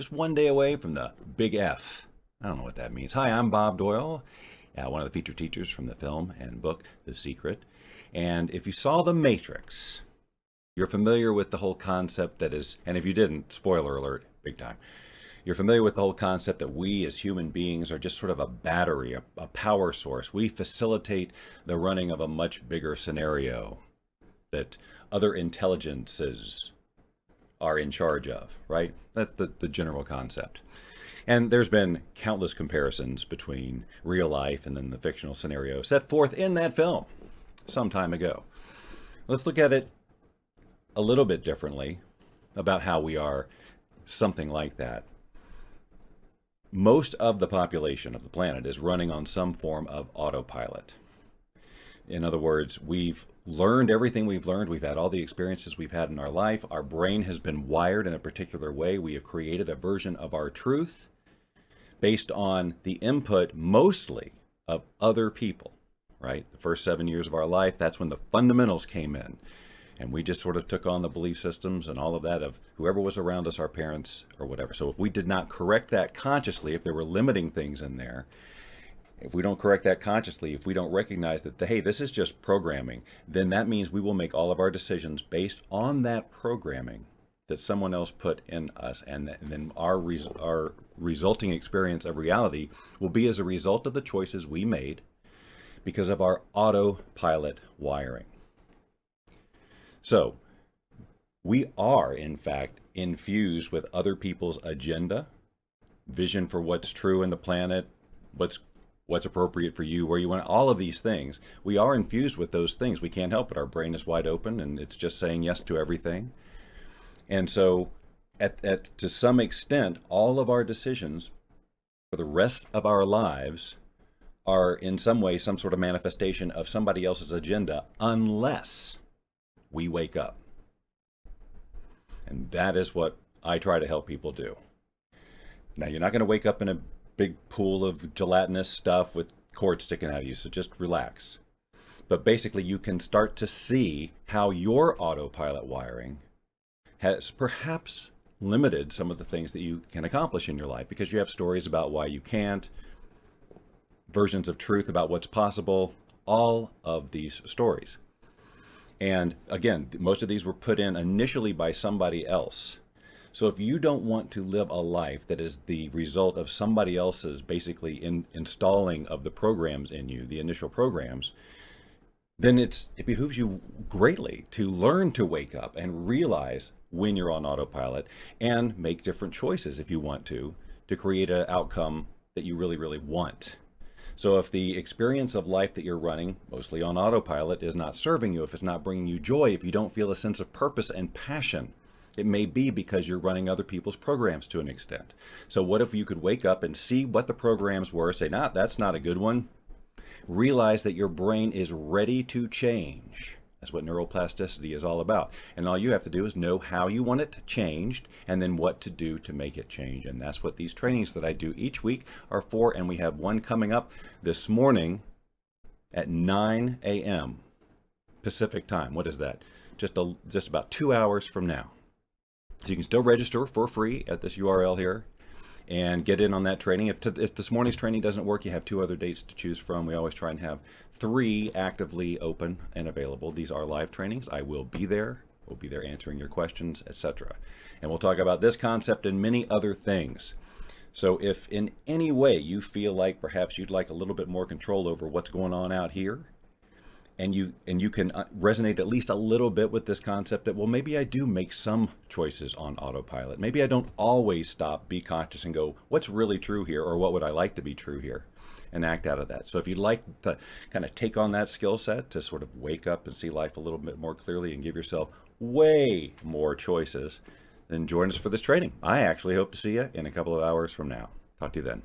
just one day away from the big F. I don't know what that means. Hi, I'm Bob Doyle, one of the featured teachers from the film and book, The Secret. And if you saw The Matrix, you're familiar with the whole concept that is, and if you didn't, spoiler alert, big time. You're familiar with the whole concept that we as human beings are just sort of a battery, a power source. We facilitate the running of a much bigger scenario that other intelligences are in charge of, right? That's the general concept. And there's been countless comparisons between real life and then the fictional scenario set forth in that film some time ago. Let's look at it a little bit differently about how we are something like that. Most of the population of the planet is running on some form of autopilot. In other words, we've learned everything we've learned. We've had all the experiences we've had in our life. Our brain has been wired in a particular way. We have created a version of our truth based on the input mostly of other people, right? The first 7 years of our life, that's when the fundamentals came in. And we just sort of took on the belief systems and all of that of whoever was around us, our parents or whatever. So if we did not correct that consciously, if there were limiting things in there, if we don't correct that consciously, if we don't recognize that, hey, this is just programming, then that means we will make all of our decisions based on that programming that someone else put in us. And then our resulting experience of reality will be as a result of the choices we made because of our autopilot wiring. So we are, in fact, infused with other people's agenda, vision for what's true in the planet, what's appropriate for you, where you want, all of these things. We are infused with those things. We can't help it. Our brain is wide open and it's just saying yes to everything. And so to some extent, all of our decisions for the rest of our lives are in some way some sort of manifestation of somebody else's agenda, unless we wake up. And that is what I try to help people do. Now, you're not going to wake up in a big pool of gelatinous stuff with cords sticking out of you, so just relax. But basically, you can start to see how your autopilot wiring has perhaps limited some of the things that you can accomplish in your life, because you have stories about why you can't, versions of truth about what's possible, all of these stories. And again, most of these were put in initially by somebody else. So if you don't want to live a life that is the result of somebody else's basically installing of the programs in you, the initial programs, then it behooves you greatly to learn to wake up and realize when you're on autopilot and make different choices if you want to create an outcome that you really, really want. So if the experience of life that you're running, mostly on autopilot, is not serving you, if it's not bringing you joy, if you don't feel a sense of purpose and passion, it may be because you're running other people's programs to an extent. So what if you could wake up and see what the programs were, say, nah, that's not a good one. Realize that your brain is ready to change. That's what neuroplasticity is all about. And all you have to do is know how you want it changed and then what to do to make it change. And that's what these trainings that I do each week are for. And we have one coming up this morning at 9 a.m. Pacific time. What is that? Just about 2 hours from now. So you can still register for free at this URL here and get in on that training. If this morning's training doesn't work, you have 2 other dates to choose from. We always try and have 3 actively open and available. These are live trainings. I will be there. We'll be there answering your questions, etc. And we'll talk about this concept and many other things. So if in any way you feel like perhaps you'd like a little bit more control over what's going on out here, and you can resonate at least a little bit with this concept that, well, maybe I do make some choices on autopilot. Maybe I don't always stop, be conscious, and go, what's really true here, or what would I like to be true here, and act out of that. So if you'd like to kind of take on that skill set to sort of wake up and see life a little bit more clearly and give yourself way more choices, then join us for this training. I actually hope to see you in a couple of hours from now. Talk to you then.